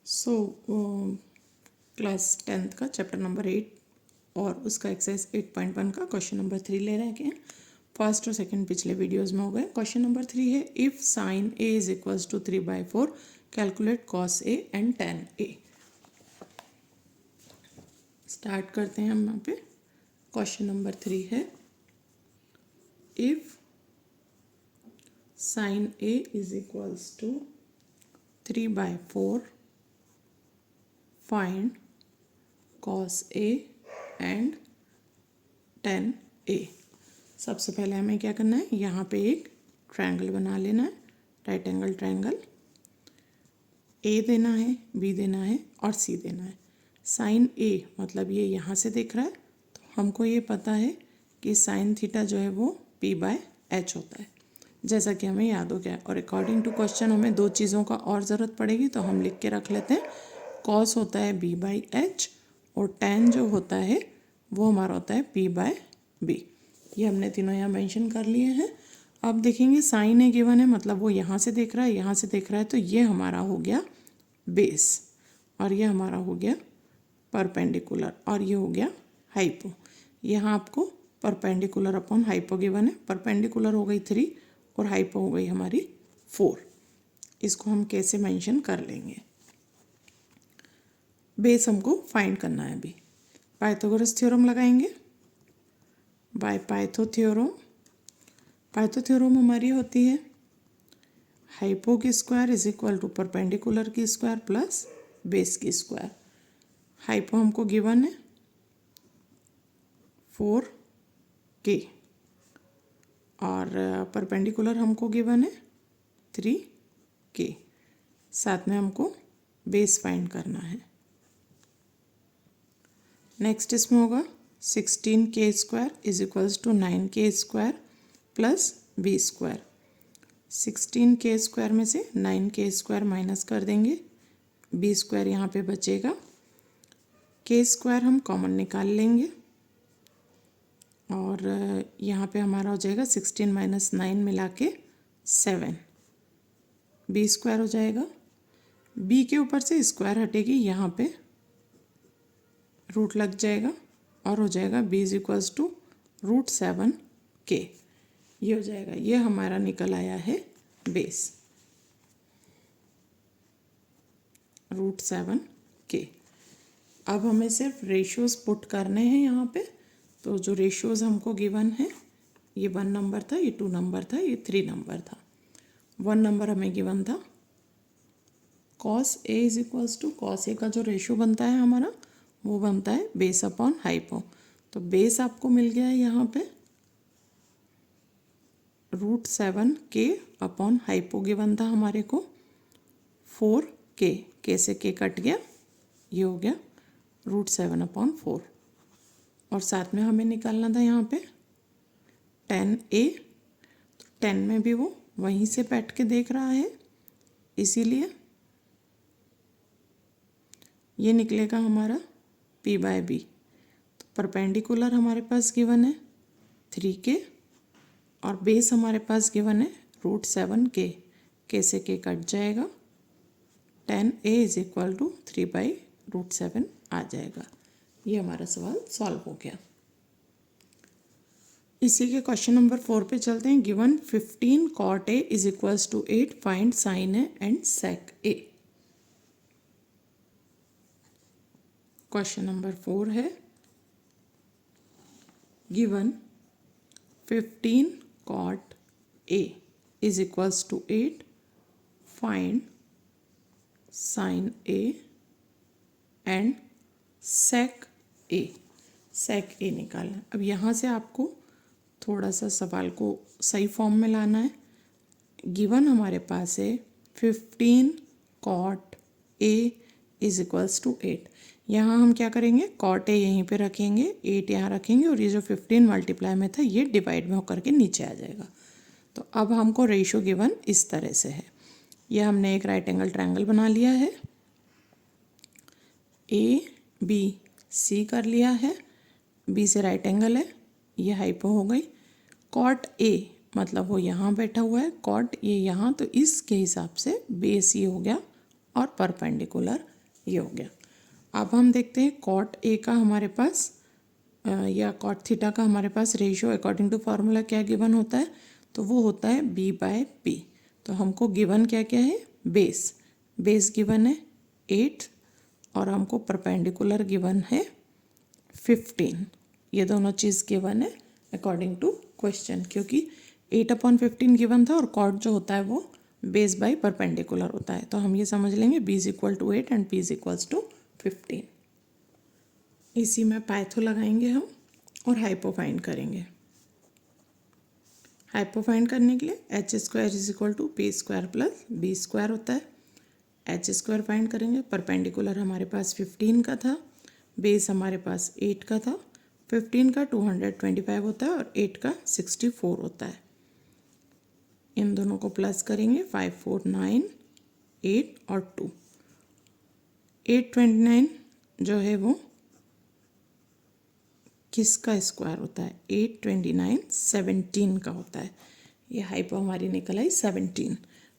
So class 10th का chapter number 8 और उसका एक्सरसाइज 8.1 का क्वेश्चन नंबर 3 ले रहे हैं। फर्स्ट और सेकंड पिछले वीडियोस में हो गए। क्वेश्चन नंबर 3 है if sine A is equals to 3/4 calculate cos A and tan A. Start करते हैं हम यहाँ पे। क्वेश्चन नंबर 3 है if sine A is equals to 3/4 find cos A and tan A। सबसे पहले हमें क्या करना है, यहाँ पे एक ट्रायंगल बना लेना है, राइट एंगल ट्रायंगल। A देना है, B देना है और C देना है। साइन A मतलब ये यहाँ से दिख रहा है, तो हमको ये पता है कि साइन थीटा जो है वो P/H होता है, जैसा कि हमें याद हो गया है। और अकॉर्डिंग टू क्वेश्चन हमें दो चीज़ों का और ज़रूरत पड़ेगी, तो हम लिख के रख लेते हैं। कॉस होता है B/H और tan जो होता है वो हमारा होता है P/B। ये हमने तीनों यहाँ मेंशन कर लिए हैं। अब देखेंगे साइन ए गिवन है, मतलब वो यहाँ से देख रहा है, यहाँ से देख रहा है, तो ये हमारा हो गया बेस और ये हमारा हो गया परपेंडिकुलर और ये हो गया हाइपो। यहाँ आपको परपेंडिकुलर अपॉन हाइपो गिवन है। परपेंडिकुलर हो गई 3 और हाइपो हो गई हमारी 4। इसको हम कैसे मेंशन कर लेंगे। बेस हमको फाइंड करना है अभी। पाइथागोरस थ्योरम लगाएंगे बाय पाइथो थ्योरम। पाइथो थ्योरम हमारी होती है हाइपो की square is equal to perpendicular की स्क्वायर प्लस बेस की स्क्वायर। हाइपो हमको गिवन है 4k और परपेंडिकुलर हमको गिवन है 3k। साथ में हमको बेस फाइंड करना है। नेक्स्ट इसमें होगा 16k² is equals to 9k² plus b²। 16k² में से 9k² माइनस कर देंगे, b² यहाँ पे बचेगा। k² हम कॉमन निकाल लेंगे और यहाँ पे हमारा हो जाएगा 16 माइनस 9 मिला के 7, b² हो जाएगा। b के ऊपर से स्क्वायर हटेगी, यहाँ पे रूट लग जाएगा और हो जाएगा b is equals to √7k। ये हो जाएगा, ये हमारा निकल आया है बेस √7k। अब हमें सिर्फ रेशियोज पुट करने हैं यहाँ पे। तो जो रेशियोज हमको गिवन है, ये 1 नंबर था, ये 2 नंबर था, ये 3 नंबर था। 1 नंबर हमें गिवन था cos A is equals to cos A का जो रेशियो बनता है हमारा वो बनता है बेस अपॉन हाइपो। तो बेस आपको मिल गया है यहाँ पे √7k अपॉन हाइपो गिवन था हमारे को 4k। k से k कट गया, ये हो गया √7/4। और साथ में हमें निकालना था यहाँ पे tan A। तो tan में भी वो वहीं से बैठ के देख रहा है, इसीलिए ये निकलेगा हमारा P/B। तो परपेंडिकुलर हमारे पास गिवन है 3k और बेस हमारे पास गिवन है √7k। k से k कट जाएगा, tan A is equal to 3/√7 आ जाएगा। ये हमारा सवाल सॉल्व हो गया। इसी के क्वेश्चन नंबर 4 पे चलते हैं। Given 15 cot A is equals to 8 find sin A and sec A। Question number 4 है given 15 cot A is equals to 8 find sin A and sec A। sec A निकालना। अब यहाँ से आपको थोड़ा सा सवाल को सही फॉर्म में लाना है। गिवन हमारे पास है 15 cot A is equals to 8। यहाँ हम क्या करेंगे, cot A यहीं पे रखेंगे, 8 यहाँ रखेंगे और ये जो 15 मल्टीप्लाई में था ये डिवाइड में होकर के नीचे आ जाएगा। तो अब हमको रेशियो गिवन इस तरह से है। ये हमने एक राइट एंगल ट्रायंगल बना लिया है, ABC कर लिया है, B से राइट एंगल है, ये हाइपो हो गई। cot A मतलब वो यहाँ बैठा हुआ है, cot ये यहाँ, तो इसके हिसाब से बेस ये हो गया और परपेंडिकुलर ये हो गया। अब हम देखते हैं कॉट ए का हमारे पास या कॉट थीटा का हमारे पास रेशियो अकॉर्डिंग टू फार्मूला क्या गिवन होता है, तो वो होता है बी बाय पी। तो हमको गिवन क्या क्या है, बेस गिवन है 8 और हमको परपेंडिकुलर गिवन है 15। ये दोनों चीज़ गिवन है अकॉर्डिंग टू क्वेश्चन, क्योंकि 8/15 गिवन था और कॉट जो होता है वो बेस बाय परपेंडिकुलर होता है। तो हम ये समझ लेंगे b is equal to 8 and p is equals to 15। इसी में पाइथो लगाएंगे हम और हाइपो फाइंड करेंगे। हाइपो फाइंड करने के लिए h square is equal to P square plus B square होता है। एच स्क्वायर फाइंड करेंगे, परपेंडिकुलर हमारे पास 15 का था, बेस हमारे पास 8 का था। 15 का 225 होता है और 8 का 64 होता है। इन दोनों को प्लस करेंगे, 5 4 9 8 और 2। 829 जो है वो किसका स्क्वायर होता है, 829 17 का होता है। ये हाइपो हमारी निकल आई 17।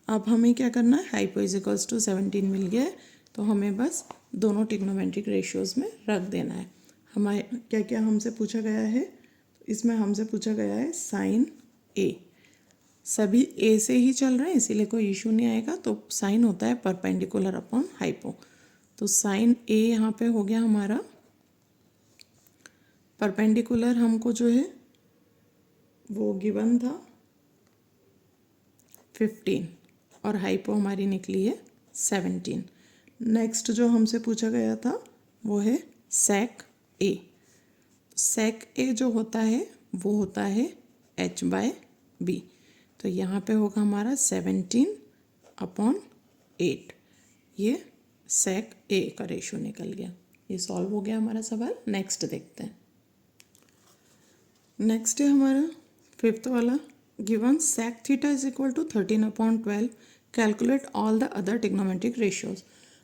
अब हमें क्या करना है, हाइपो इज इक्वल्स टू 17 मिल गया है, तो हमें बस दोनों ट्रिग्नोमेट्रिक रेशियोज में रख देना है। हमारे क्या क्या हमसे पूछा गया है, इसमें हमसे पूछा गया है साइन ए। सभी ए से ही चल रहे हैं इसीलिए कोई इशू नहीं आएगा। तो साइन होता है परपेंडिकुलर अपॉन हाइपो। तो साइन ए यहाँ पे हो गया हमारा परपेंडिकुलर, हमको जो है वो गिवन था 15 और हाइपो हमारी निकली है 17। नेक्स्ट जो हमसे पूछा गया था वो है सेक ए। सेक ए जो होता है वो होता है h बाय बी। तो यहाँ पे होगा हमारा 17/8। ये सेक ए का रेशियो निकल गया। ये सॉल्व हो गया हमारा सवाल। नेक्स्ट देखते हैं। नेक्स्ट है हमारा 5th वाला, given sec theta is equal to 13/12, calculate all the other trigonometric ratios.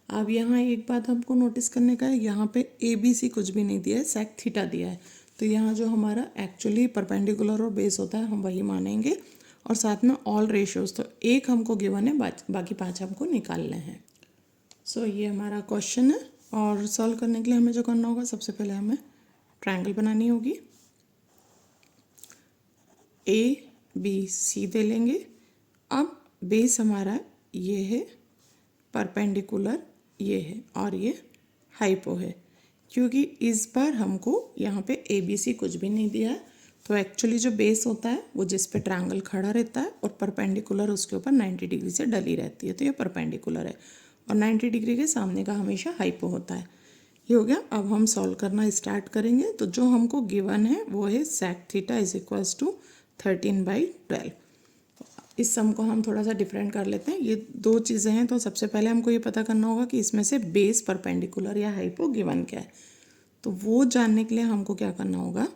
अब यहाँ एक बात हमको नोटिस करने का है, यहाँ पे ए बी सी कुछ भी नहीं दिया है, सेक थीटा दिया है। तो यहाँ जो हमारा एक्चुअली परपेंडिकुलर और बेस होता है हम वही मानेंगे, और साथ में ऑल रेशियोज। तो एक हमको गिवन है, बाकी 5 हमको निकालने हैं। सो ये हमारा क्वेश्चन है, और सॉल्व करने के लिए हमें जो करना होगा, सबसे पहले हमें ट्रायंगल बनानी होगी। ए बी सी दे लेंगे। अब बेस हमारा ये है, परपेंडिकुलर ये है, और ये हाइपो है। क्योंकि इस बार हमको यहाँ पे ए बी सी कुछ भी नहीं दिया है, तो एक्चुअली जो बेस होता है वो जिस पे ट्रायंगल खड़ा रहता है और परपेंडिकुलर उसके ऊपर 90 डिग्री से डली रहती है, तो ये परपेंडिकुलर है। और 90 डिग्री के सामने का हमेशा हाइपो होता है। ये हो गया। अब हम सॉल्व करना स्टार्ट करेंगे। तो जो हमको गिवन है वो है sec theta is equals to 13/12। इस सम को हम थोड़ा सा डिफरेंट कर लेते हैं। ये दो चीज़ें हैं, तो सबसे पहले हमको ये पता करना होगा कि इसमें से बेस, परपेंडिकुलर या हाइपो गिवन क्या है। तो वो जानने के लिए हमको क्या करना होगा,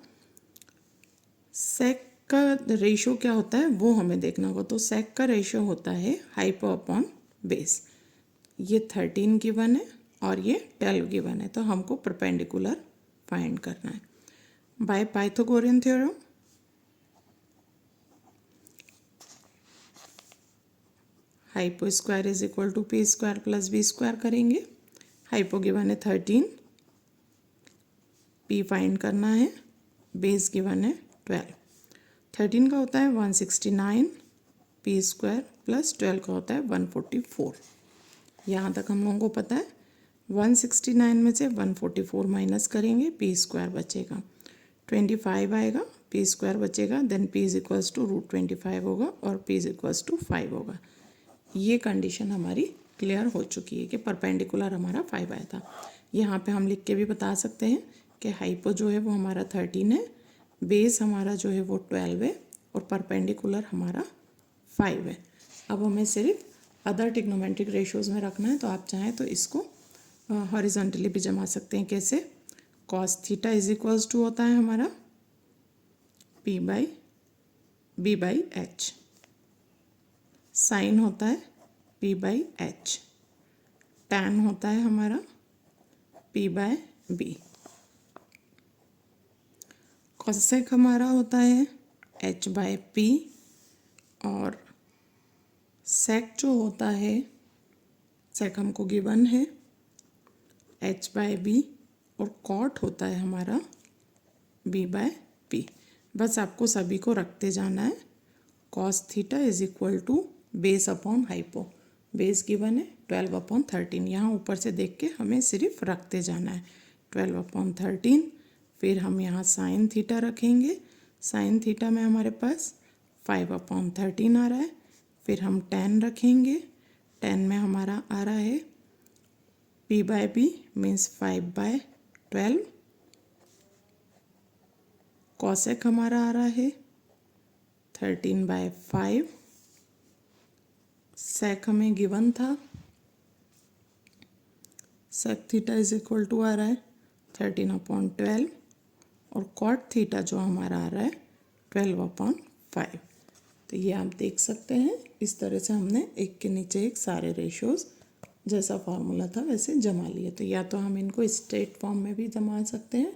सेक का रेशियो क्या होता है वो हमें देखना होगा। तो सेक का रेशियो होता है हाइपो अपॉन बेस। ये 13 गिवन है और ये 12 गिवन है, तो हमको परपेंडिकुलर फाइंड करना है by Pythagorean theorem. Hypo square is equal to P square plus B square करेंगे। हाइपो गिवन है 13, पी फाइंड करना है, बेस गिवन है 12। 13 का होता है 169 पी स्क्वायर प्लस 12 का होता है 144। यहाँ तक हम लोगों को पता है। 169 में से 144 माइनस करेंगे, पी स्क्वायर बचेगा 25 आएगा, पी स्क्वायर बचेगा, then p is equals to √25 होगा और पी इज इक्वल्स टू 5 होगा। ये कंडीशन हमारी क्लियर हो चुकी है कि परपेंडिकुलर हमारा 5 आया था। यहाँ पे हम लिख के भी बता सकते हैं कि हाइपो जो है वो हमारा 13 है, बेस हमारा जो है वो 12 है और परपेंडिकुलर हमारा 5 है। अब हमें सिर्फ अदर ट्रिग्नोमेट्रिक रेशियोज़ में रखना है। तो आप चाहें तो इसको हॉरिजॉन्टली भी जमा सकते हैं। कैसे, cos theta is equals to होता है हमारा p by b by h, sine होता है पी बाई एच, टैन होता है हमारा पी बाय बी, कॉसेक हमारा होता है एच बाय पी, और सेक जो होता है, सेक हमको गिवन है h बाय बी और कॉट होता है हमारा b बाय पी। बस आपको सभी को रखते जाना है। Cos theta is equal to base upon hypo, base given है 12/13। यहाँ ऊपर से देख के हमें सिर्फ रखते जाना है 12/13। फिर हम यहाँ साइन थीटा रखेंगे। साइन थीटा में हमारे पास 5/13 आ रहा है। फिर हम 10 रखेंगे। 10 में हमारा आ रहा है p by B means 5/12। Cosec हमारा आ रहा है 13/5। सेक हमें गिवन था, sec theta is equal to आ रहा है 13/12 और कॉट थीटा जो हमारा आ रहा है 12/5। तो ये आप देख सकते हैं, इस तरह से हमने एक के नीचे एक सारे रेशियोज जैसा फार्मूला था वैसे जमा लिए। तो या तो हम इनको स्ट्रेट फॉर्म में भी जमा सकते हैं,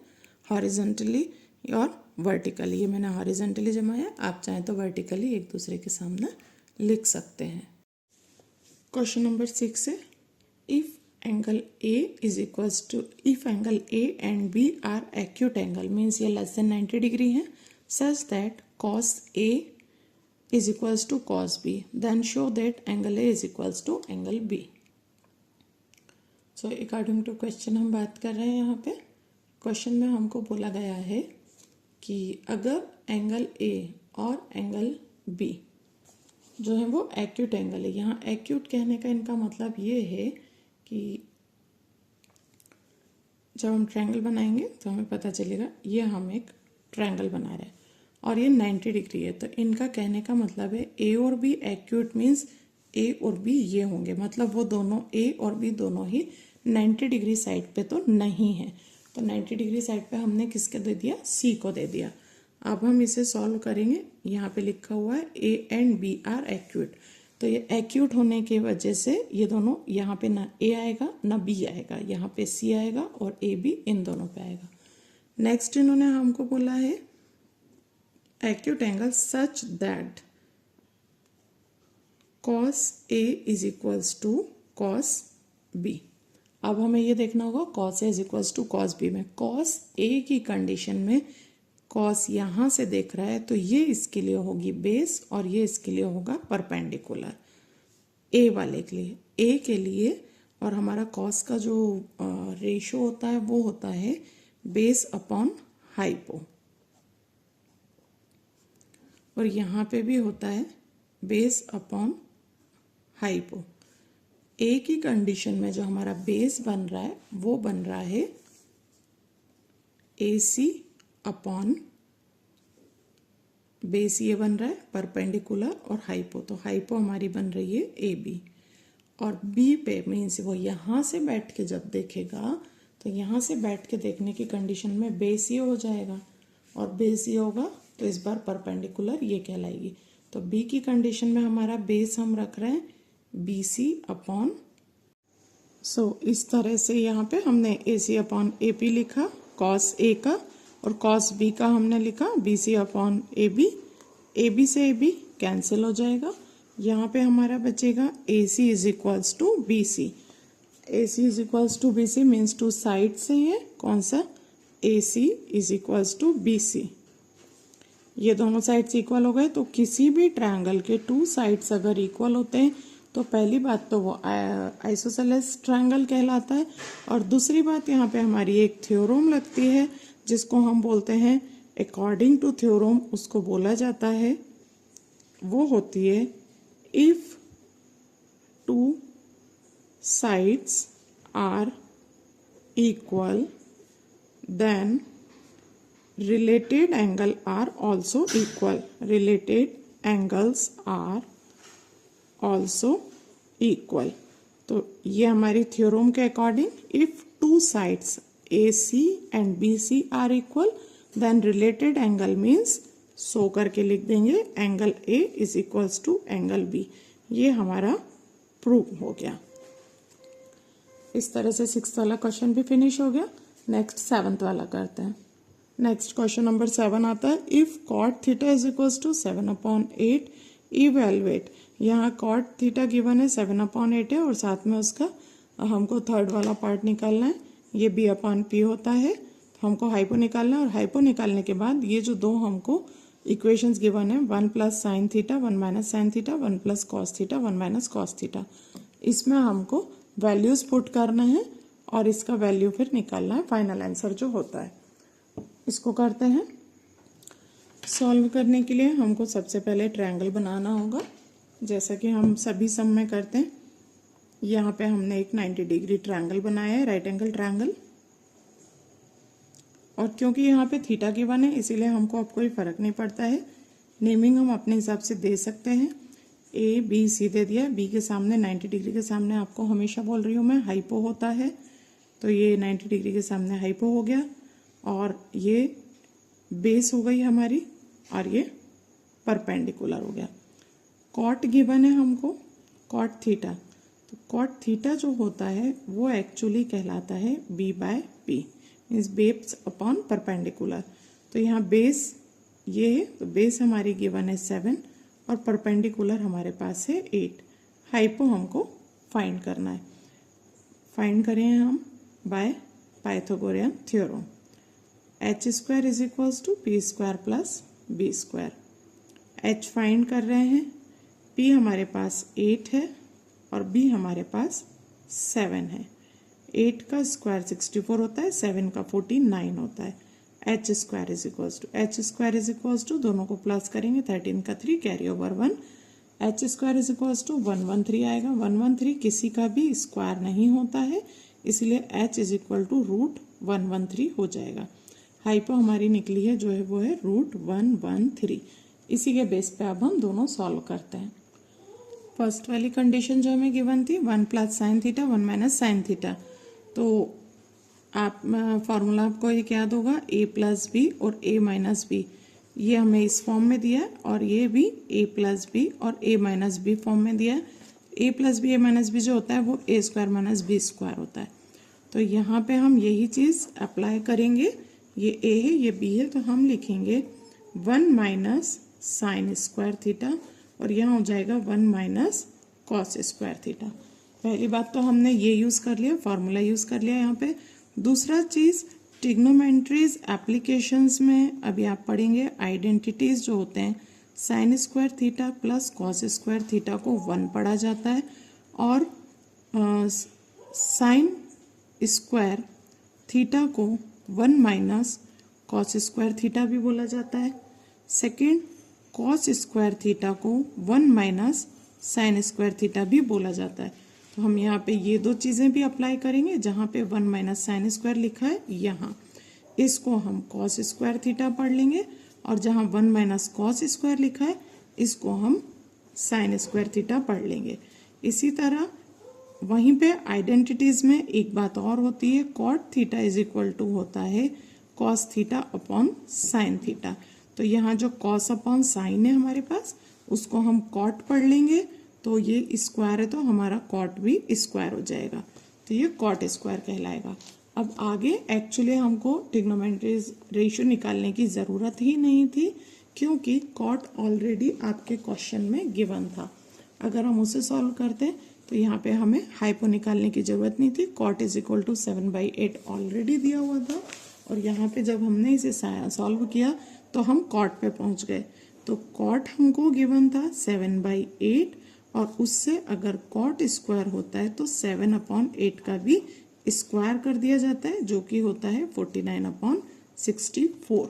हॉरिजॉन्टली और वर्टिकली। ये मैंने हॉरिजॉन्टली जमाया, आप चाहें तो वर्टिकली एक दूसरे के सामने लिख सकते हैं। क्वेश्चन नंबर 6 है, if angle A is equals to, if angle A and B are acute angle means ये लेस देन 90 डिग्री है, such that cos A is equals to cos B, then show that angle A is equals to angle B. So according to question हम बात कर रहे हैं। यहाँ पे question में हमको बोला गया है कि अगर एंगल ए और एंगल बी जो है वो एक्यूट एंगल है। यहाँ एक्यूट कहने का इनका मतलब ये है कि जब हम ट्रायंगल बनाएंगे तो हमें पता चलेगा ये हम एक ट्रायंगल बना रहे हैं और ये 90 डिग्री है। तो इनका कहने का मतलब है ए और बी एक्यूट मीन्स ए और बी ये होंगे, मतलब वो दोनों ए और बी दोनों ही 90 डिग्री साइड पे तो नहीं है। तो 90 डिग्री साइड पे हमने किसके दे दिया, सी को दे दिया। अब हम इसे सॉल्व करेंगे। यहाँ पे लिखा हुआ है A and B are acute, तो ये एक्यूट होने की वजह से ये दोनों यहाँ पे ना ए आएगा ना बी आएगा, यहाँ पे सी आएगा और ए बी इन दोनों पे आएगा। नेक्स्ट इन्होंने हमको बोला है acute angle such that cos A is equals to cos B. अब हमें ये देखना होगा cos A is equals to cos B में कॉस ए की कंडीशन में कॉस यहाँ से देख रहा है तो ये इसके लिए होगी बेस और ये इसके लिए होगा परपेंडिकुलर ए वाले के लिए, ए के लिए। और हमारा कॉस का जो रेशो होता है वो होता है बेस अपॉन हाइपो, और यहाँ पे भी होता है बेस अपॉन हाइपो। ए की कंडीशन में जो हमारा बेस बन रहा है वो बन रहा है ए सी अपॉन बेस, ये बन रहा है परपेंडिकुलर और हाइपो, तो हाइपो हमारी बन रही है ए बी। और बी पे मीन्स वो यहाँ से बैठ के जब देखेगा तो यहाँ से बैठ के देखने की कंडीशन में बेस ये हो जाएगा और बेस ये होगा तो इस बार परपेंडिकुलर ये कहलाएगी। तो बी की कंडीशन में हमारा बेस हम रख रहे हैं बी सी अपॉन, सो इस तरह से यहाँ पे हमने A C upon A P लिखा कॉस ए का, और कॉस बी का हमने लिखा B C upon A B से ए बी कैंसिल हो जाएगा। यहाँ पे हमारा बचेगा A C is equals to be C. ए सी इज इक्वल्स टू बी सी मीन्स टू साइड से ये कौन सा A C is equals to be C, ये दोनों साइड्स इक्वल हो गए। तो किसी भी ट्रायंगल के टू साइड्स अगर इक्वल होते हैं तो पहली बात तो वो आइसोसेलेस ट्रायंगल कहलाता है, और दूसरी बात यहाँ पे हमारी एक थ्योरम लगती है जिसको हम बोलते हैं अकॉर्डिंग टू थ्योरम, उसको बोला जाता है, वो होती है if two sides are equal then related angle are also equal, related angles are also equal। तो ये हमारी थ्योरम के according if two sides AC and BC are equal then related angle means so करके लिख देंगे angle A is equals to angle B। ये हमारा prove हो गया। इस तरह से 6th वाला क्वेश्चन भी फिनिश हो गया। नेक्स्ट 7th वाला करते हैं। नेक्स्ट क्वेश्चन नंबर 7 आता है if cot theta is equals to 7/8 evaluate. यहाँ कॉट थीटा गिवन है 7/8 है और साथ में उसका हमको थर्ड वाला पार्ट निकालना है ये बी अपॉन पी होता है। तो हमको हाइपो निकालना है और हाइपो निकालने के बाद ये जो दो हमको इक्वेशंस गिवन है 1 plus sine theta 1 minus sine theta 1 plus cos theta 1 minus cos theta, इसमें हमको वैल्यूज पुट करना है और इसका वैल्यू फिर निकालना है, फाइनल आंसर जो होता है। इसको करते हैं। सॉल्व करने के लिए हमको सबसे पहले ट्रायंगल बनाना होगा, जैसा कि हम सभी सम में करते हैं। यहाँ पे हमने एक 90 डिग्री ट्रायंगल बनाया है, राइट एंगल ट्रायंगल, और क्योंकि यहाँ पे थीटा गिवन है इसीलिए हमको अब कोई फर्क नहीं पड़ता है। नेमिंग हम अपने हिसाब से दे सकते हैं। ए बी सी दे दिया, बी के सामने 90 डिग्री के सामने आपको हमेशा बोल रही हूँ मैं हाइपो होता है, तो ये 90 डिग्री के सामने हाइपो हो गया और ये बेस हो गई हमारी और ये परपेंडिकुलर हो गया। कॉट गिवन है हमको, कॉट थीटा, तो कॉट थीटा जो होता है वो एक्चुअली कहलाता है B by P, means base upon perpendicular. तो यहाँ बेस ये है, तो बेस हमारी गिवन है 7 और परपेंडिकुलर हमारे पास है 8। हाइपो हमको फाइंड करना है। फाइंड करें हम by Pythagorean theorem. H square is equals to P square plus B square. H find कर रहे हैं, पी हमारे पास 8 है और बी हमारे पास 7 है। 8 का स्क्वायर 64 होता है, 7 का 49 होता है। H square is equals to दोनों को प्लस करेंगे, 13 का 3 carry over 1, H square is equals to 113 आएगा। 113 किसी का भी स्क्वायर नहीं होता है, इसलिए H is equal to root 113 हो जाएगा। हाइपो हमारी निकली है जो है वो है रूट 113। इसी के बेस पे अब हम दोनों सॉल्व करते हैं। फर्स्ट वाली कंडीशन जो हमें गिवन थी 1 plus sine theta 1 minus sign theta, तो आप फार्मूला आपको ये याद होगा a प्लस बी और a माइनस बी, ये हमें इस फॉर्म में दिया है और ये भी a प्लस बी और a माइनस बी फॉर्म में दिया है। a plus B a minus B जो होता है वो a square minus B square होता है। तो यहाँ पे हम यही चीज़ अप्लाई करेंगे। ये a है ये b है, तो हम लिखेंगे 1 माइनस साइन स्क्वायर थीटा और यहाँ हो जाएगा 1 माइनस कॉस स्क्वायर थीटा। पहली बात तो हमने ये यूज़ कर लिया, फार्मूला यूज़ कर लिया यहाँ पे। दूसरा चीज़ ट्रिग्नोमेट्रीज एप्लीकेशंस में अभी आप पढ़ेंगे आइडेंटिटीज़ जो होते हैं, sine square theta plus cos square theta को 1 पढ़ा जाता है और साइन स्क्वायर थीटा को 1 माइनस कॉस स्क्वायर थीटा भी बोला जाता है। सेकेंड, कॉस स्क्वायर थीटा को 1 माइनस साइन स्क्वायर थीटा भी बोला जाता है। तो हम यहाँ पे ये दो चीज़ें भी अप्लाई करेंगे। जहाँ पे 1 माइनस साइन स्क्वायर लिखा है यहाँ इसको हम कॉस स्क्वायर थीटा पढ़ लेंगे और जहाँ 1 माइनस कॉस स्क्वायर लिखा है इसको हम साइन स्क्वायर थीटा पढ़ लेंगे। इसी तरह वहीं पे आइडेंटिटीज़ में एक बात और होती है, cot theta is equal to होता है cos theta upon sine theta. तो यहाँ जो कॉस अपॉन साइन है हमारे पास उसको हम कॉट पढ़ लेंगे, तो ये स्क्वायर है तो हमारा कॉट भी स्क्वायर हो जाएगा, तो ये कॉट स्क्वायर कहलाएगा। अब आगे एक्चुअली हमको ट्रिग्नोमेट्रीज रेशियो निकालने की ज़रूरत ही नहीं थी क्योंकि कॉट ऑलरेडी आपके क्वेश्चन में गिवन था। अगर हम उसे सॉल्व करते तो यहाँ पे हमें हाइपो निकालने की ज़रूरत नहीं थी। Cot is equal to 7/8 already दिया हुआ था और यहाँ पे जब हमने इसे सॉल्व किया तो हम कॉट पे पहुँच गए। तो कॉट हमको गिवन था 7/8 और उससे अगर कॉट स्क्वायर होता है तो 7/8 का भी स्क्वायर कर दिया जाता है जो कि होता है 49/64।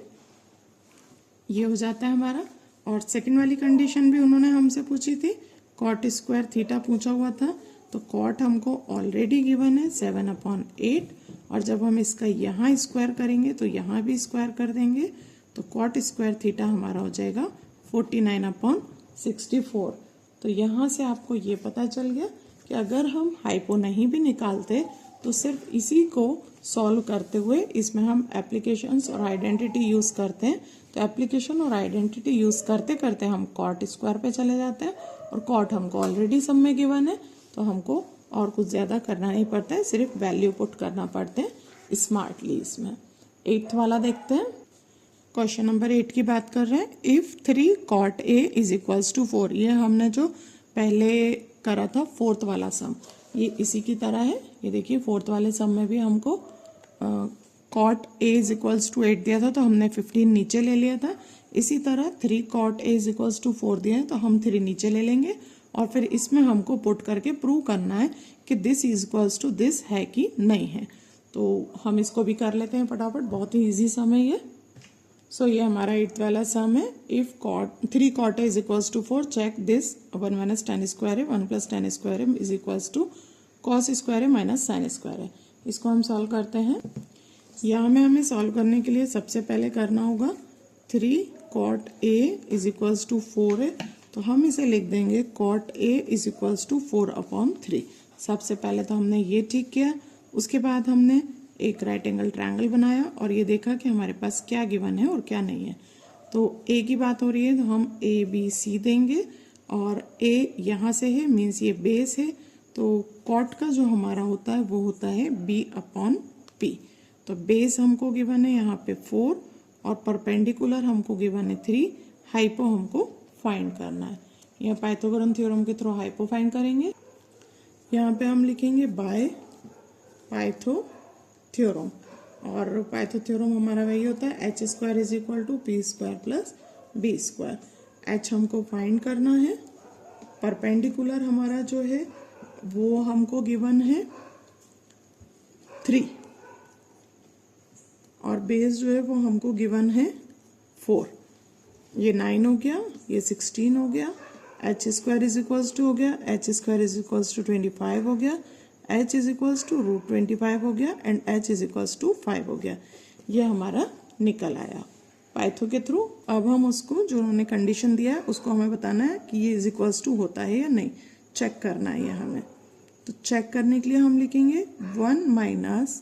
ये हो जाता है हमारा। और सेकंड वाली कंडीशन भी उन्होंने हमसे पूछी थी, कॉट स्क्वायर थीटा पूछा हुआ था, तो कॉट हमको ऑलरेडी गिवन है 7/8 और जब हम इसका यहाँ स्क्वायर करेंगे तो यहाँ भी स्क्वायर कर देंगे, तो कॉट स्क्वायर थीटा हमारा हो जाएगा 49/64। तो यहाँ से आपको ये पता चल गया कि अगर हम हाइपो नहीं भी निकालते तो सिर्फ इसी को सॉल्व करते हुए इसमें हम एप्लीकेशंस और आइडेंटिटी यूज़ करते हैं। तो एप्लीकेशन और आइडेंटिटी यूज़ करते करते हम कॉट स्क्वायर पे चले जाते हैं और कॉट हमको ऑलरेडी सब में गिवन है, तो हमको और कुछ ज़्यादा करना नहीं पड़ता है, सिर्फ वैल्यू पुट करना पड़ते हैं स्मार्टली। इसमें 8th वाला देखते हैं। क्वेश्चन नंबर 8 की बात कर रहे हैं। If 3 cot A is equals to 4, ये हमने जो पहले करा था 4th वाला सम, ये इसी की तरह है। ये देखिए 4th वाले सम में भी हमको cot A is equals to 8 दिया था तो हमने 15 नीचे ले लिया था। इसी तरह 3 cot A is equals to 4 दिया है तो हम 3 नीचे ले लेंगे और फिर इसमें हमको पुट करके प्रूव करना है कि this is equals to this है कि नहीं है। तो हम इसको भी कर लेते हैं फटाफट, बहुत ही ईजी सम है ये। सो ये हमारा 8th वाला सम है। If cot 3 cot A is equals to 4 check this 1 minus tan square है 1 प्लस टेन स्क्वायर है is equals to cos square है माइनस साइन स्क्वायर है। इसको हम सॉल्व करते हैं। यहाँ में हमें सॉल्व करने के लिए सबसे पहले करना होगा 3 cot A is equals to 4 है तो हम इसे लिख देंगे cot A is equals to 4/3। सबसे पहले तो हमने ये ठीक किया, उसके बाद हमने एक राइट एंगल ट्रायंगल बनाया और ये देखा कि हमारे पास क्या गिवन है और क्या नहीं है। तो ए की बात हो रही है तो हम ए बी सी देंगे और ए यहाँ से है मीन्स ये बेस है तो कॉट का जो हमारा होता है वो होता है b/p। तो बेस हमको गिवन है यहाँ पे 4 और परपेंडिकुलर हमको गिवन है 3, हाइपो हमको फाइंड करना है। यहाँ पाइथागोरस थ्योरम के थ्रू हाइपो फाइंड करेंगे। यहाँ पे हम लिखेंगे बाय पाइथो थ्योरम और पाइथो थ्योरम हमारा वही होता है h square is equal to P square plus B square. h हमको फाइंड करना है, परपेंडिकुलर हमारा जो है वो हमको गिवन है 3 और बेस जो है वो हमको गिवन है 4। ये 9 हो गया, ये 16 हो गया, h square is equals to हो गया, h square is equals to 25 हो गया, h इज इक्वल्स टू √25 हो गया and h is equals to 5 हो गया। ये हमारा निकल आया पाइथो के थ्रू। अब हम उसको जो उन्होंने कंडीशन दिया है उसको हमें बताना है कि ये इज इक्वल्स टू होता है या नहीं, चेक करना है ये हमें। तो चेक करने के लिए हम लिखेंगे 1 minus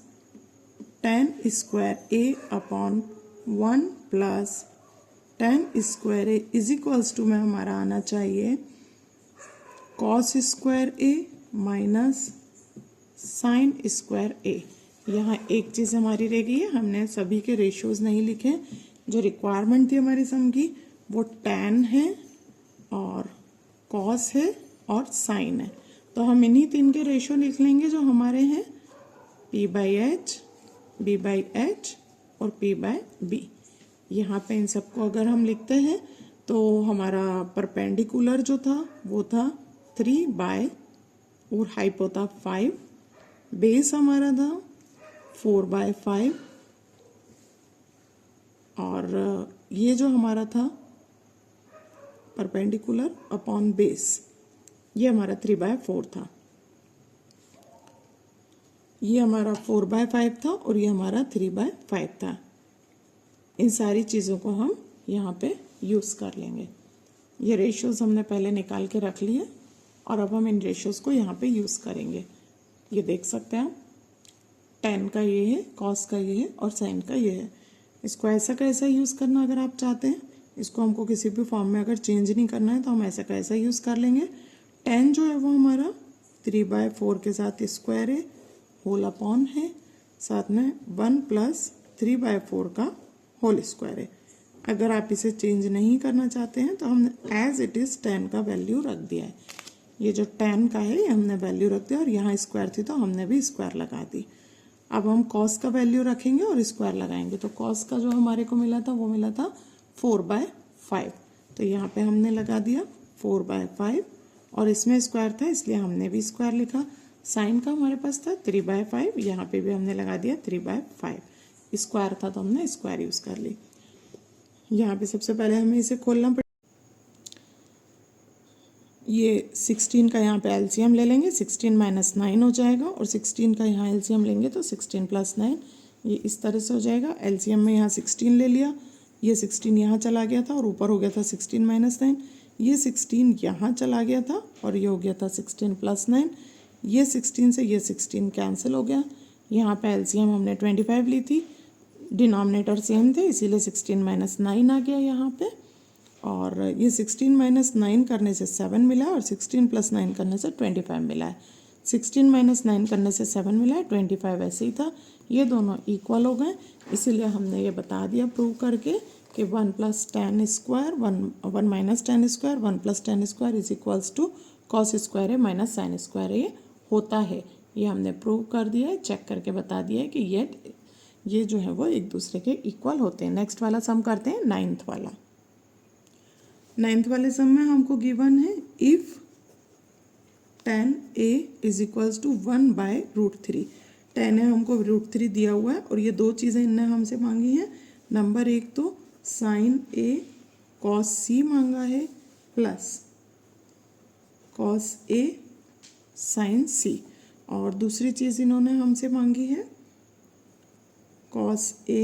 tan square A upon 1 plus tan square A is equals to में हमारा आना चाहिए cos square A minus sine square A. यहाँ एक चीज़ हमारी रह गई है, हमने सभी के रेशियोज नहीं लिखे। जो रिक्वायरमेंट थी हमारी सम की वो tan है और cos है और sin है। तो हम इन्हीं 3 के रेशियो लिख लेंगे जो हमारे हैं p/h, b/h और p/b। यहाँ पे इन सबको अगर हम लिखते हैं तो हमारा परपेंडिकुलर जो था वो था 3 और हाइपो था 5, बेस हमारा था 4/5 और ये जो हमारा था परपेंडिकुलर अपॉन बेस ये हमारा 3/4 था, ये हमारा 4/5 था और ये हमारा 3/5 था। इन सारी चीज़ों को हम यहाँ पे यूज़ कर लेंगे। ये रेशियोज हमने पहले निकाल के रख लिए और अब हम इन रेशियोज को यहाँ पे यूज़ करेंगे। ये देख सकते हैं आप, tan का ये है, cos का ये है और sin का ये है। इसको ऐसा का ऐसा यूज़ करना अगर आप चाहते हैं, इसको हमको किसी भी फॉर्म में अगर चेंज नहीं करना है तो हम ऐसा का ऐसा यूज़ कर लेंगे। tan जो है वो हमारा 3/4 के साथ स्क्वायर है, होल अपॉन है, साथ में 1 प्लस 3/4 का होल स्क्वायर है। अगर आप इसे चेंज नहीं करना चाहते हैं तो हमने एज इट इज़ tan का वैल्यू रख दिया है। ये जो tan का है ये हमने वैल्यू रख दिया और यहाँ स्क्वायर थी तो हमने भी स्क्वायर लगा दी। अब हम cos का वैल्यू रखेंगे और स्क्वायर लगाएंगे। तो cos का जो हमारे को मिला था वो मिला था 4/5, तो यहाँ पे हमने लगा दिया 4/5 और इसमें स्क्वायर था इसलिए हमने भी स्क्वायर लिखा। साइन का हमारे पास था 3/5, यहाँ पे भी हमने लगा दिया 3/5। स्क्वायर था तो हमने स्क्वायर यूज़ कर ली। यहाँ पे सबसे पहले हमें इसे खोलना पड़ेगा। ये 16 का यहाँ पे एलसीएम ले लेंगे, 16 - 9 हो जाएगा और 16 का यहाँ एलसीएम लेंगे तो 16 + 9 ये इस तरह से हो जाएगा। एलसीएम में यहाँ 16 ले लिया, ये 16 यहाँ चला गया था और ऊपर हो गया था 16 - 9, ये 16 यहाँ चला गया था और ये हो गया था 16 + 9। ये 16 से ये 16 कैंसिल हो गया। यहाँ पे एलसीएम हमने 25 ली थी, डिनोमिनेटर सेम थे इसीलिए 16 - 9 आ गया यहाँ पे और ये 16 - 9 करने से 7 मिला और 16 + 9 करने से 25 मिला है। 16 - 9 करने से 7 मिला है, 25 ऐसे ही था। ये दोनों इक्वल हो गए इसीलिए हमने ये बता दिया प्रूव करके कि 1 + tan square 1 - tan square 1 + tan square is equals to cos square है - sin स्क्वायर ये होता है। ये हमने प्रूव कर दिया है, चेक करके बता दिया है कि ये ये जो है वो एक दूसरे के इक्वल होते हैं। नेक्स्ट वाला सम करते हैं, नाइन्थ वाला। नाइन्थ वाले सम में हमको गिवन है if tan a is equals to 1/√3। tan a हमको √3 दिया हुआ है और ये दो चीज़ें इनने हमसे मांगी हैं। नंबर एक तो साइन a cos c मांगा है plus cos a sin c, और दूसरी चीज़ इन्होंने हमसे मांगी है cos a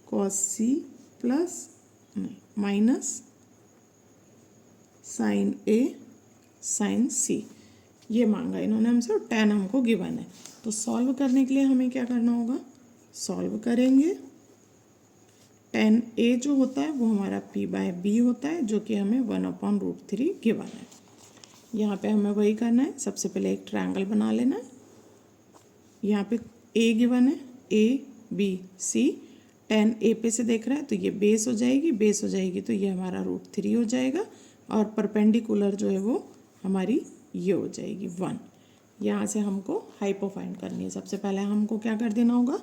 cos c plus minus sine a sine c, ये मांगा इन्होंने हमसे और tan हमको गिवन है। तो सॉल्व करने के लिए हमें क्या करना होगा, सॉल्व करेंगे। tan a जो होता है वो हमारा p/b होता है, जो कि हमें 1/√3 गिवन है। यहाँ पे हमें वही करना है। सबसे पहले एक ट्रायंगल बना लेना है। यहाँ पे a गिवन है, a b c। tan a पे से देख रहा है तो ये बेस हो जाएगी, बेस हो जाएगी तो ये हमारा √3 हो जाएगा, और परपेंडिकुलर जो है वो हमारी ये हो जाएगी 1। यहाँ से हमको हाइपो फाइंड करनी है। सबसे पहले हमको क्या कर देना होगा,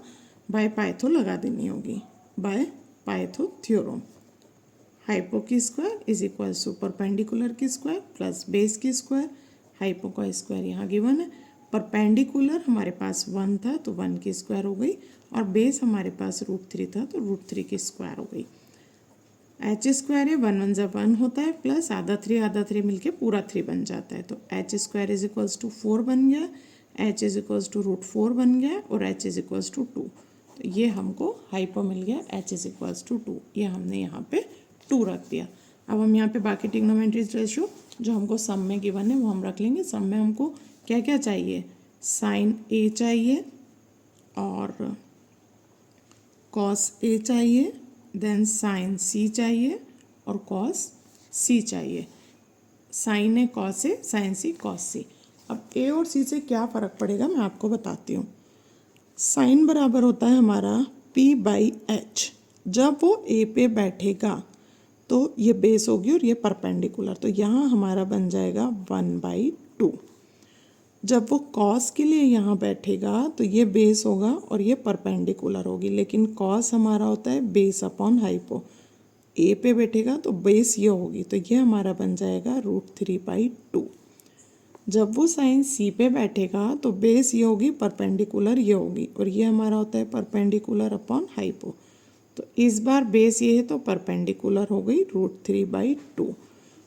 बाय पाइथो लगा देनी होगी, बाय पाइथो थ्योरम। हाइपो की square is equal to perpendicular की स्क्वायर प्लस बेस की स्क्वायर। हाइपो का स्क्वायर यहाँ गिवन है। परपेंडिकुलर हमारे पास 1 था तो 1 की स्क्वायर हो गई, और बेस हमारे पास √3 था तो √3 की स्क्वायर हो गई। एच स्क्वायर है, 1 1 = 1 होता है, प्लस आधा 3 मिलके पूरा 3 बन जाता है। तो H square is equals to 4 बन गया, एच इज इक्वल्स टू √4 बन गया, और एच इज इक्वल्स टू 2। तो ये हमको हाइपो मिल गया, एच इज इक्वल्स टू 2। ये हमने यहाँ पे 2 रख दिया। अब हम यहाँ पे बाकी ट्रिग्नोमेट्री रेशियो जो हमको सम में गिवन है वो हम रख लेंगे। सम में हमको क्या क्या चाहिए, साइन ए चाहिए और कॉस ए चाहिए, देन साइन सी चाहिए और कॉस सी चाहिए। Sign A cos A, sign C cos सी। अब ए और सी से क्या फ़र्क पड़ेगा मैं आपको बताती हूँ। साइन बराबर होता है हमारा p/h। जब वो ए पे बैठेगा तो ये बेस होगी और ये परपेंडिकुलर, तो यहाँ हमारा बन जाएगा 1/2। जब वो कॉस के लिए यहाँ बैठेगा तो ये बेस होगा और ये परपेंडिकुलर होगी, लेकिन कॉस हमारा होता है बेस अपॉन हाइपो। ए पे बैठेगा तो बेस ये होगी, तो ये हमारा बन जाएगा √3/2। जब वो साइन सी पे बैठेगा तो बेस ये होगी, परपेंडिकुलर ये होगी, और ये हमारा होता है परपेंडिकुलर अपॉन हाइपो। तो इस बार बेस ये है तो परपेंडिकुलर हो गई √3/2।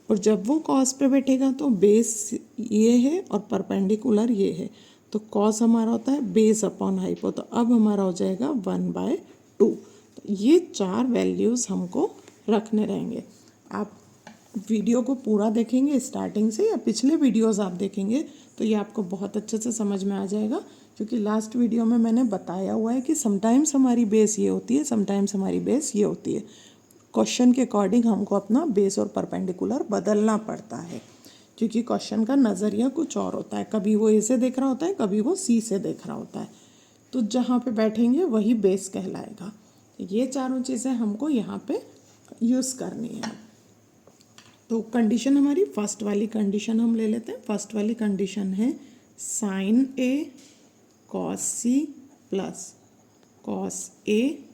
और जब वो कॉस पे बैठेगा तो बेस ये है और परपेंडिकुलर ये है, तो कॉस हमारा होता है बेस अपॉन हाइपो। तो अब हमारा हो जाएगा 1/2। तो ये 4 वैल्यूज़ हमको रखने रहेंगे। आप वीडियो को पूरा देखेंगे स्टार्टिंग से, या पिछले वीडियोस आप देखेंगे तो ये आपको बहुत अच्छे से समझ में आ जाएगा, क्योंकि लास्ट वीडियो में मैंने बताया हुआ है कि समटाइम्स हमारी बेस ये होती है, समटाइम्स हमारी बेस ये होती है। क्वेश्चन के अकॉर्डिंग हमको अपना बेस और परपेंडिकुलर बदलना पड़ता है, क्योंकि क्वेश्चन का नज़रिया कुछ और होता है। कभी वो ए से देख रहा होता है, कभी वो सी से देख रहा होता है, तो जहाँ पे बैठेंगे वही बेस कहलाएगा। ये चारों चीज़ें हमको यहाँ पे यूज़ करनी है। तो कंडीशन हमारी फर्स्ट वाली कंडीशन हम ले लेते हैं। फर्स्ट वाली कंडीशन है sign A cos C plus cos A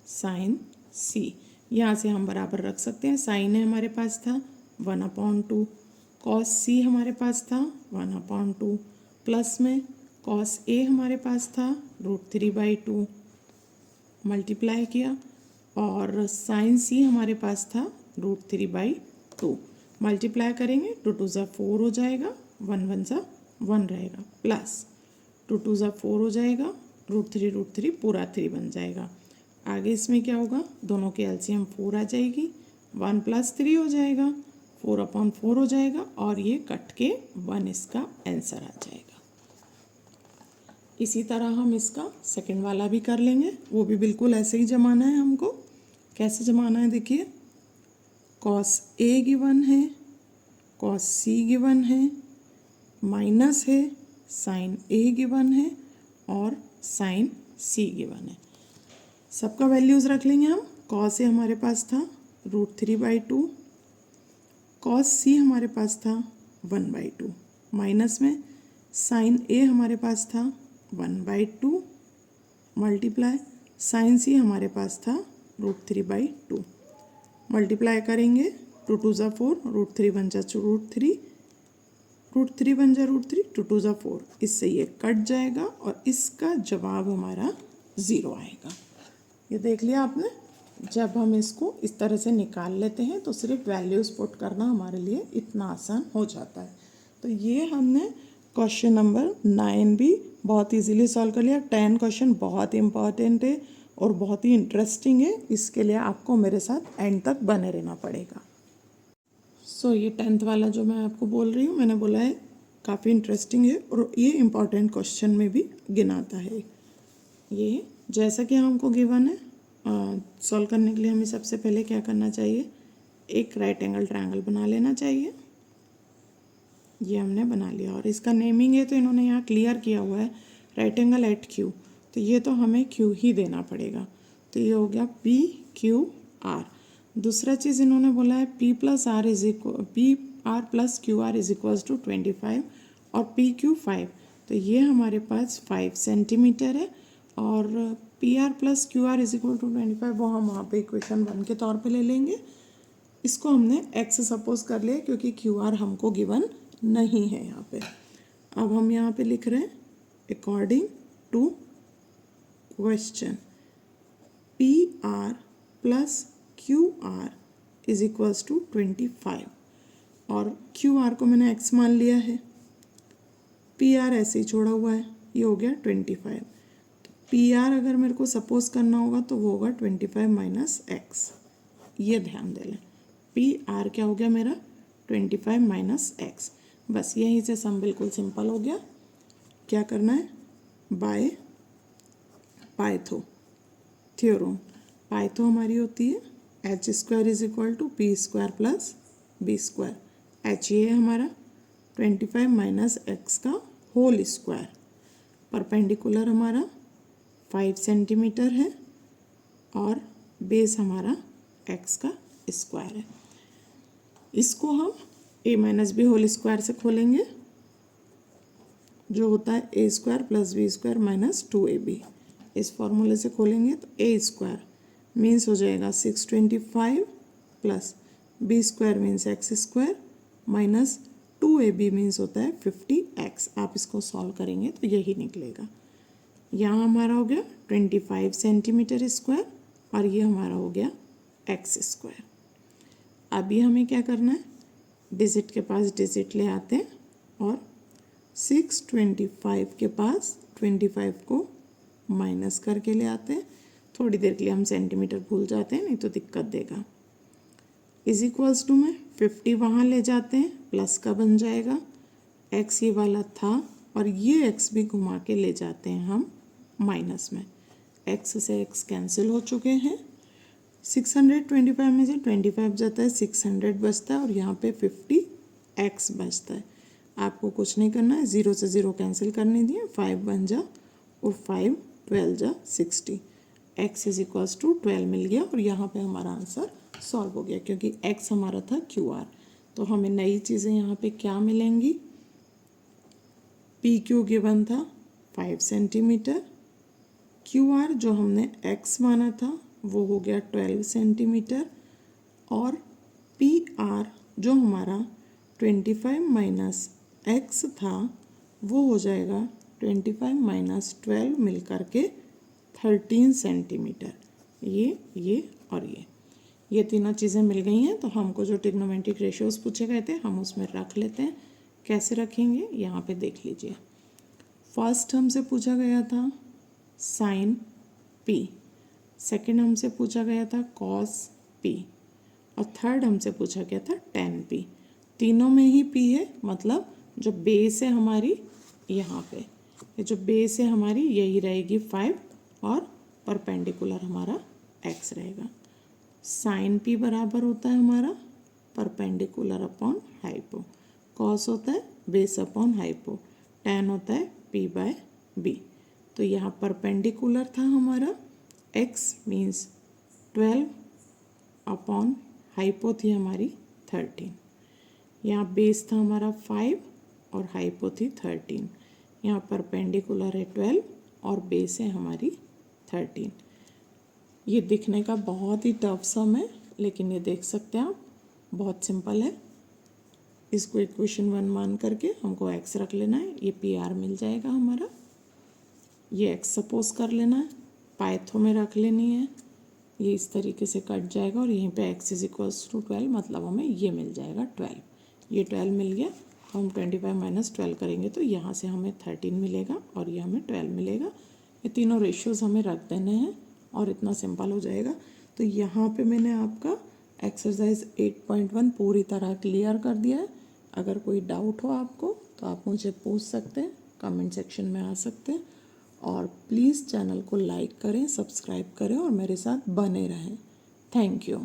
sign सी। यहाँ से हम बराबर रख सकते हैं। साइन ए हमारे पास था 1/2, कॉस सी हमारे पास था 1/2, प्लस में कॉस ए हमारे पास था √3/2, मल्टीप्लाई किया, और साइन सी हमारे पास था √3/2, मल्टीप्लाई करेंगे 2 2 ज़ा 4 हो जाएगा, 1 1 ज़ा 1 रहेगा, प्लस 2 2 ज़ा 4 हो जाएगा, √3 पूरा 3 बन जाएगा। आगे इसमें क्या होगा, दोनों के एलसीएम 4 आ जाएगी, 1 + 3 हो जाएगा, 4/4 हो जाएगा, और ये कट के 1 इसका आंसर आ जाएगा। इसी तरह हम इसका सेकंड वाला भी कर लेंगे, वो भी बिल्कुल ऐसे ही जमाना है हमको। कैसे जमाना है देखिए, कॉस ए गिवन है, कॉस सी गिवन है, माइनस है, साइन ए गिवन है और साइन सी गिवन है। सबका वैल्यूज़ रख लेंगे हम। कॉस ए हमारे पास था √3/2, कॉस सी हमारे पास था 1/2, माइनस में साइन ए हमारे पास था 1/2, मल्टीप्लाई साइन सी हमारे पास था √3/2, मल्टीप्लाई करेंगे 2 2 ज़ा 4, √3 बन जा √3, √3 बन जा √3, 2 2 ज़ा 4, इससे ये कट जाएगा और इसका जवाब हमारा 0 आएगा। ये देख लिया आपने। जब हम इसको इस तरह से निकाल लेते हैं तो सिर्फ वैल्यूज़ पुट करना हमारे लिए इतना आसान हो जाता है। तो ये हमने क्वेश्चन नंबर 9 भी बहुत इजीली सॉल्व कर लिया। 10 क्वेश्चन बहुत इंपॉर्टेंट है और बहुत ही इंटरेस्टिंग है, इसके लिए आपको मेरे साथ एंड तक बने रहना पड़ेगा। सो ये 10th वाला जो मैं आपको बोल रही हूँ, मैंने बोला है काफ़ी इंटरेस्टिंग है और ये इम्पॉर्टेंट क्वेश्चन में भी गिनाता है। ये जैसा कि हमको गिवन है, सॉल्व करने के लिए हमें सबसे पहले क्या करना चाहिए, एक राइट एंगल ट्रायंगल बना लेना चाहिए। ये हमने बना लिया और इसका नेमिंग है तो इन्होंने यहाँ क्लियर किया हुआ है राइट एंगल एट क्यू, तो ये तो हमें क्यू ही देना पड़ेगा। तो ये हो गया PQR। दूसरा चीज़ इन्होंने बोला है PR plus QR is equals to 25 और PQ 5, तो ये हमारे पास 5 सेंटीमीटर है और PR plus QR is equal to 25 वो हम वहाँ पे इक्वेशन 1 के तौर पे ले लेंगे। इसको हमने x सपोज कर लिया क्योंकि QR हमको गिवन नहीं है यहाँ पे। अब हम यहाँ पे लिख रहे हैं according to question PR plus QR is equals to 25 और QR को मैंने x मान लिया है, PR ऐसे ही छोड़ा हुआ है, ये हो गया 25। तो PR अगर मेरे को सपोज करना होगा तो वो होगा 25 माइनस x, ये ध्यान दे लें। PR क्या हो गया मेरा 25 माइनस x। बस यहीं से सम बिल्कुल सिंपल हो गया। क्या करना है, बाय पाइथो थ्योरम। पाइथो हमारी होती है h² is equal to p² plus b²। h ये है हमारा 25 माइनस x का होल स्क्वायर, परपेंडिकुलर हमारा 5 सेंटीमीटर है और बेस हमारा x का स्क्वायर है। इसको हम a minus B whole square से खोलेंगे जो होता है a² plus b² minus 2ab। इस फॉर्मूले से खोलेंगे तो a² मीन्स हो जाएगा 625 plus b² means x² minus 2ab means होता है 50x। आप इसको सॉल्व करेंगे तो यही निकलेगा। यहाँ हमारा हो गया 25 सेंटीमीटर स्क्वायर और ये हमारा हो गया x²। अभी हमें क्या करना है, डिजिट के पास डिजिट ले आते हैं और 625 के पास 25 को माइनस करके ले आते हैं। थोड़ी देर के लिए हम सेंटीमीटर भूल जाते हैं, नहीं तो दिक्कत देगा। इज इक्वल्स टू में 50 वहाँ ले जाते हैं, प्लस का बन जाएगा, x ये वाला था और ये x भी घुमा के ले जाते हैं हम माइनस में। x से x कैंसिल हो चुके हैं। 625 में से 25 जाता है, 600 बचता है और यहाँ पे 50x बचता है। आपको कुछ नहीं करना है, 0 से 0 कैंसिल करने दिए, 5 बन जा और 5 12 जा 60। x इज इक्वल्स टू 12 मिल गया और यहाँ पे हमारा आंसर सॉल्व हो गया क्योंकि x हमारा था QR। तो हमें नई चीज़ें यहाँ पे क्या मिलेंगी, PQ गिवन था 5 सेंटीमीटर, QR जो हमने x माना था वो हो गया 12 सेंटीमीटर और PR जो हमारा 25 माइनस x था वो हो जाएगा 25 माइनस 12 मिल करके 13 सेंटीमीटर। ये और ये तीनों चीज़ें मिल गई हैं। तो हमको जो ट्रिग्नोमेट्रिक रेशियोज पूछे गए थे हम उसमें रख लेते हैं। कैसे रखेंगे यहाँ पे देख लीजिए। फर्स्ट हमसे पूछा गया था साइन P, सेकेंड हमसे पूछा गया था कॉस P और थर्ड हमसे पूछा गया था tan P। तीनों में ही P है, मतलब जो बेस है हमारी यहाँ पे, ये जो बेस है हमारी यही रहेगी 5 और परपेंडिकुलर हमारा x रहेगा। साइन P बराबर होता है हमारा परपेंडिकुलर अपॉन हाइपो, कॉस होता है बेस अपॉन हाइपो, tan होता है P/B। तो यहाँ परपेंडिकुलर था हमारा x मीन्स 12 अपॉन हाइपो थी हमारी 13। यहाँ बेस था हमारा 5 और हाइपो थी 13। यहाँ परपेंडिकुलर है 12 और बेस है हमारी 13। ये दिखने का बहुत ही टफ सम है, लेकिन ये देख सकते हैं आप, बहुत सिंपल है। इसको इक्वेशन 1 मान करके हमको x रख लेना है, ये PR मिल जाएगा हमारा। ये x सपोज कर लेना है, पाइथो में रख लेनी है, ये इस तरीके से कट जाएगा और यहीं पे x = 12, मतलब हमें ये मिल जाएगा 12। ये 12 मिल गया, तो हम 25 - 12 करेंगे तो यहाँ से हमें 13 मिलेगा और ये हमें 12 मिलेगा। ये तीनों रेशियोज़ हमें रख देने हैं और इतना सिंपल हो जाएगा। तो यहाँ पे मैंने आपका एक्सरसाइज 8.1 पूरी तरह क्लियर कर दिया है। अगर कोई डाउट हो आपको तो आप मुझे पूछ सकते हैं, कमेंट सेक्शन में आ सकते हैं। और प्लीज़ चैनल को लाइक करें, सब्सक्राइब करें और मेरे साथ बने रहें। Thank you.